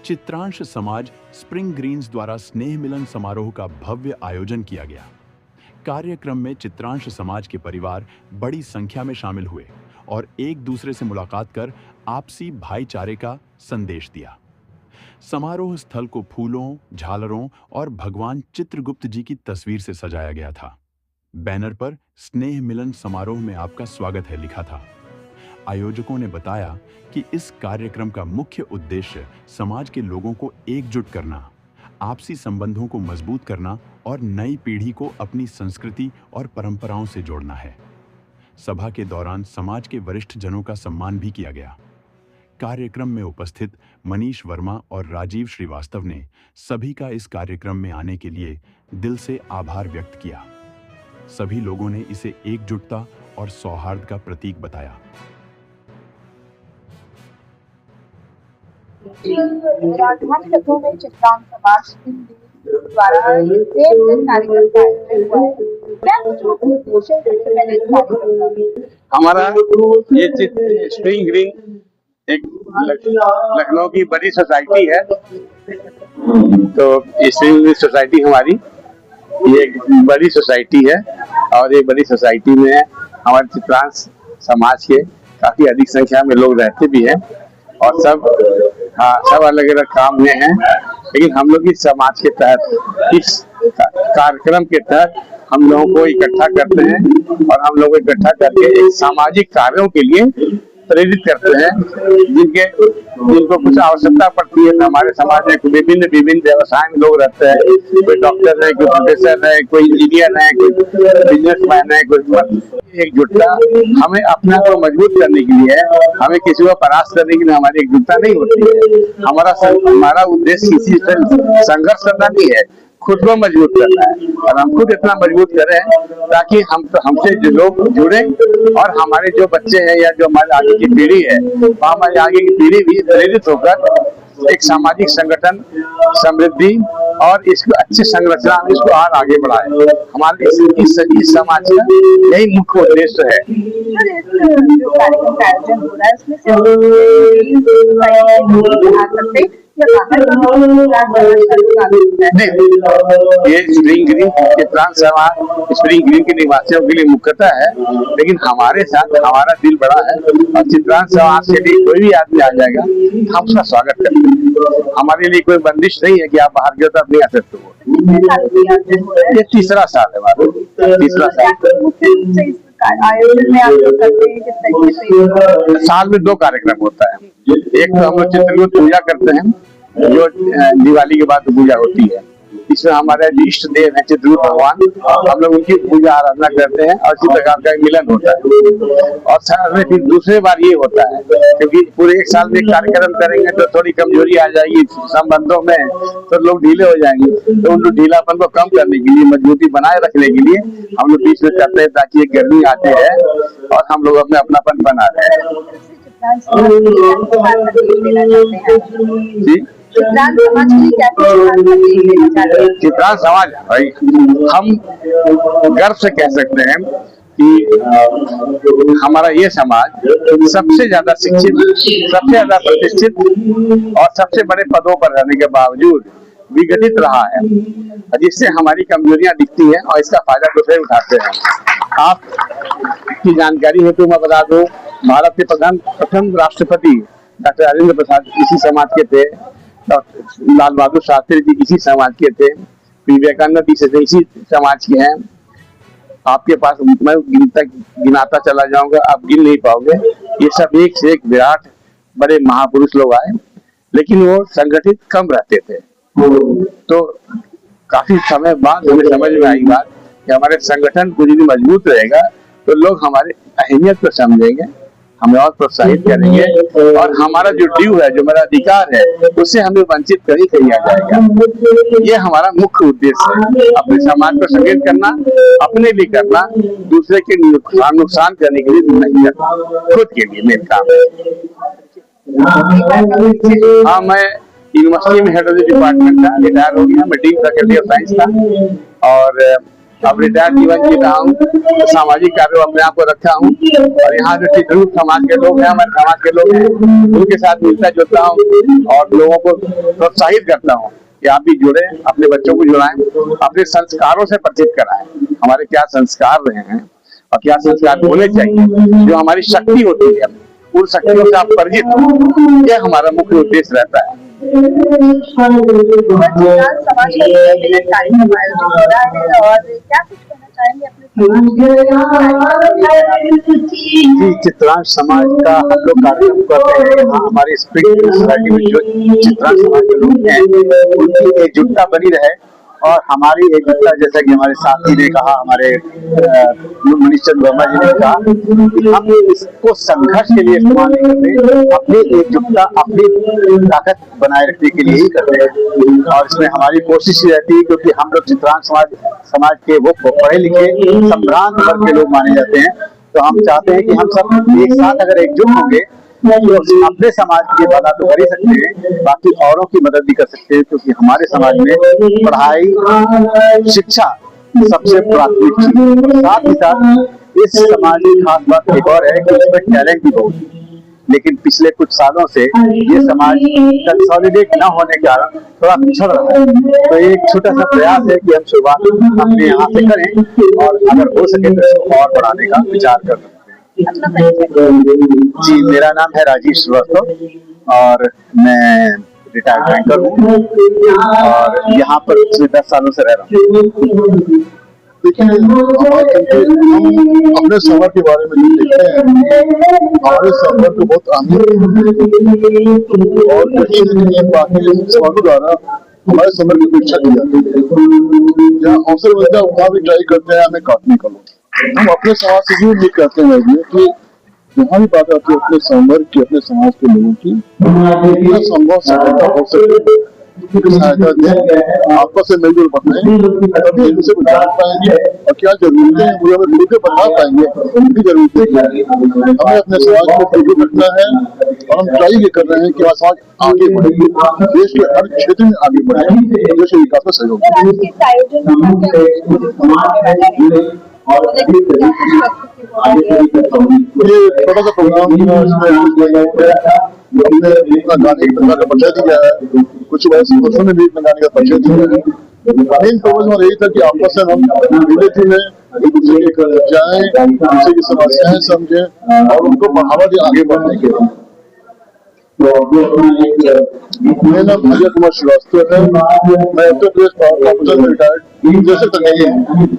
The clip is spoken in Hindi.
चित्रांश समाज स्प्रिंग ग्रीन्स द्वारा स्नेह मिलन समारोह का भव्य आयोजन किया गया। कार्यक्रम में चित्रांश समाज के परिवार बड़ी संख्या में शामिल हुए और एक दूसरे से मुलाकात कर आपसी भाईचारे का संदेश दिया। समारोह स्थल को फूलों, झालरों और भगवान चित्रगुप्त जी की तस्वीर से सजाया गया था। बैनर पर स्नेह मिलन समारोह में आपका स्वागत है लिखा था। आयोजकों ने बताया कि इस कार्यक्रम का मुख्य उद्देश्य समाज के लोगों को एकजुट करना, आपसी संबंधों को मजबूत करना और नई पीढ़ी को अपनी संस्कृति और परंपराओं से जोड़ना है। सभा के दौरान समाज के वरिष्ठ जनों का सम्मान भी किया गया। कार्यक्रम में उपस्थित मनीष वर्मा और राजीव श्रीवास्तव ने सभी का इस कार्यक्रम में आने के लिए दिल से आभार व्यक्त किया। सभी लोगों ने इसे एकजुटता और सौहार्द का प्रतीक बताया। राजधानी लखनऊ में चित्रांश समाज द्वारा कार्यक्रम का आयोजन हुआ है। क्या कुछ उद्देश्य है? हमारा ये स्प्रिंग ग्रीन एक लखनऊ की बड़ी सोसाइटी है। तो स्प्रिंग ग्रीन सोसाइटी हमारी ये एक बड़ी सोसाइटी है और ये बड़ी सोसाइटी में हमारे चित्रांश समाज के काफी अधिक संख्या में लोग रहते भी हैं और सब अलग अलग काम में हैं। लेकिन हम लोग इस समाज के तहत, इस कार्यक्रम के तहत हम लोगों को इकट्ठा करते हैं और हम लोग इकट्ठा करके एक सामाजिक कार्यों के लिए प्रेरित करते हैं, जिनको कुछ आवश्यकता पड़ती है। तो हमारे समाज में विभिन्न व्यवसाय में लोग रहते हैं। कोई डॉक्टर है, कोई प्रोफेसर है, कोई इंजीनियर है, कोई बिजनेसमैन है, कोई एकजुटता हमें अपना को मजबूत करने के लिए है। हमें किसी को परास्त करने के लिए हमारी एकजुटता नहीं होती है। हमारा उद्देश्य किसी से संघर्ष करना नहीं है, खुद को मजबूत करना है और हम खुद इतना मजबूत करें ताकि हमसे जो लोग जुड़े और हमारे जो बच्चे हैं या जो हमारे आगे की पीढ़ी है, हमारे आगे की पीढ़ी भी प्रेरित होकर एक सामाजिक संगठन, समृद्धि और इसको अच्छी संरचना में इसको और आगे बढ़ाए। हमारे इस समाज का यही मुख्य उद्देश्य है। जो कार्यक्रम का आयोजन हो रहा है उसमें ये स्प्रिंग ग्रीन चित्रांश समाज स्प्रिंग ग्रीन के निवासियों के लिए मुख्यतः है, लेकिन हमारे साथ हमारा दिल बड़ा है और चित्रांश समाज के लिए कोई भी आदमी आ जाएगा हम उसका स्वागत करते हैं। हमारे लिए कोई बंदिश नहीं है कि आप बाहर गए तो आप नहीं आ सकते हो। ये तीसरा साल है हमारा, तीसरा साल। आयोजन में आप लोग करते हैं किस तरीके से? साल में 2 कार्यक्रम होता है। एक तो हम लोग चित्रगुप्त पूजा करते हैं जो दिवाली के बाद पूजा होती है। इसमें हमारे इष्ट देव है चित्रगुप्त भगवान, हम लोग उनकी पूजा आराधना करते हैं और इसी प्रकार का मिलन होता है। और साल में फिर दूसरे बार ये होता है, क्योंकि पूरे एक साल में कार्यक्रम करेंगे तो थोड़ी कमजोरी आ जाएगी संबंधों में, तो लोग ढीले हो जाएंगे। तो उन ढीलापन को कम करने के लिए, मजबूती बनाए रखने के लिए हम लोग बीच में करते हैं ताकि एक गर्मी आती है और हम लोग अपने अपनापन बना रहे हैं। चित्रांश समाज भाई, हम गर्व से कह सकते हैं कि हमारा ये समाज सबसे ज्यादा शिक्षित, सबसे ज्यादा प्रतिष्ठित और सबसे बड़े पदों पर रहने के बावजूद विघटित रहा है, जिससे हमारी कमजोरियां दिखती हैं और इसका फायदा दूसरे उठाते हैं। आपकी जानकारी हेतु मैं बता दूं, भारत के प्रथम राष्ट्रपति डॉक्टर राजेंद्र प्रसाद इसी समाज के थे, लाल बहादुर शास्त्री जी इसी समाज के थे, विवेकानंद इसी समाज के हैं। आपके पास मैं गिनाता चला जाऊंगा, आप गिन नहीं पाओगे। ये सब एक से एक विराट बड़े महापुरुष लोग आए, लेकिन वो संगठित कम रहते थे। तो काफी समय बाद हमें समझ में आई बात कि हमारे संगठन कुछ भी मजबूत रहेगा तो लोग हमारे अहमियत को समझेंगे, हमें और प्रोत्साहित करेंगे और हमारा जो ड्यू है, जो मेरा अधिकार है, उससे हमें वंचित नहीं किया जाएगा। ये हमारा मुख्य उद्देश्य है, अपने समाज को संगठित करना, अपने लिए करना, दूसरे के नुकसान करने के लिए नहीं करना, खुद के लिए मेरा काम है। हाँ, मैं यूनिवर्सिटी में हेड ऑफ द डिपार्टमेंट था, रिटायर हो गया। मैं डीन फैकल्टी ऑफ साइंस था और अब रिटायर्ड जीवन जी रहा हूँ, तो सामाजिक कार्यों अपने आप को रखा हूँ और यहाँ जो चित्रकूट समाज के लोग हैं, हमारे समाज के लोग हैं, उनके साथ मिलता जुलता हूँ और लोगों को प्रोत्साहित करता हूँ कि आप भी जुड़े, अपने बच्चों को जुड़ाएं, अपने संस्कारों से परिचित कराएं, हमारे क्या संस्कार रहे हैं और क्या संस्कार होने चाहिए, जो हमारी शक्ति होती है उन शक्तियों से आप परिचित हो, यह हमारा मुख्य उद्देश्य रहता है। समाज का विभिन्न कार्यक्रम आयोजित हो रहा है और क्या कुछ कहना चाहेंगे अपने जी, चित्रांश समाज का हम लोग कार्यक्रम करते हैं। यहाँ हमारे स्प्रिंग सोसाइटी में जो चित्रांश समाज के लोग हैं उनकी एकजुटता बनी रहे और हमारी एकजुटता, जैसा कि हमारे साथी ने कहा, हमारे मनीष चंद्र वर्मा जी ने कहा कि हम इसको संघर्ष के लिए इस्तेमाल नहीं करते, अपनी एकजुटता, अपनी ताकत बनाए रखने के लिए ही करते हैं। और इसमें हमारी कोशिश रहती है, क्योंकि हम लोग चित्रांश समाज के वो पढ़े लिखे संभ्रांत वर्ग के लोग माने जाते हैं, तो हम चाहते हैं कि हम सब एक साथ अगर एकजुट होंगे तो अपने समाज की मदद तो कर ही सकते हैं, बाकी औरों की मदद भी कर सकते हैं, क्योंकि हमारे समाज में पढ़ाई, शिक्षा सबसे प्राथमिक चीज। साथ ही साथ इस समाज की खास बात एक और है कि इसमें टैलेंट भी बहुत है, लेकिन पिछले कुछ सालों से ये समाज कंसोलिडेट न होने के कारण थोड़ा पिछड़ रहा है। तो एक छोटा सा प्रयास है कि हम शुरुआत अपने यहाँ से करें और अगर हो सके तो इसको और बढ़ाने का विचार कर सकते हैं। जी, मेरा नाम है राजीव श्रीवास्तव और मैं रिटायर्ड बैंकर हूँ और यहाँ पर पिछले 10 सालों से रह रहा हूँ। देखिए, हम अपने समाज के बारे में जो देखते हैं, हमारे समाज को बहुत अहमियत और बाकी समाजों द्वारा हमारे समाज की उपेक्षा की जाती है। जहाँ अवसर मिलता है वहाँ भी ट्राई करते हैं हमें काटने का। हम अपने समाज से भी उम्मीद करते हैं कि जहाँ भी बात आती है अपने समाज की, अपने समाज के लोगों की संभव सहायता हो सके, सहायता दें, आपस से मिलजुल बनाए, तभी एक दूसरे को जान पाएंगे और क्या जरूरतें हैं वो हमें मिलकर बता पाएंगे। उनकी जरूरतें क्या है, हमें अपने समाज को मजबूत रखना है और हम ट्राई ये कर रहे हैं कि हमारा समाज आगे बढ़े, देश के हर क्षेत्र में आगे बढ़े, देश के विकास में सहयोग। ये छोटा सा प्रोग्राम हमने गाने की का परिचय दिया है, कुछ वर्षों में भी गाने का परिचय दिया है। मेन फोकस हमारा यही था कि आपस में हम मिले जुले एक दूसरे के घर जाएं, दूसरे की समस्याएं समझें और उनको बढ़ावा दें आगे बढ़ने के लिए। मेरा नाम अजय कुमार श्रीवास्तव है, मैं उत्तर प्रदेश पावर कॉर्पोरेशन में रिटायर्ड इंजीनियर तक नहीं हूँ।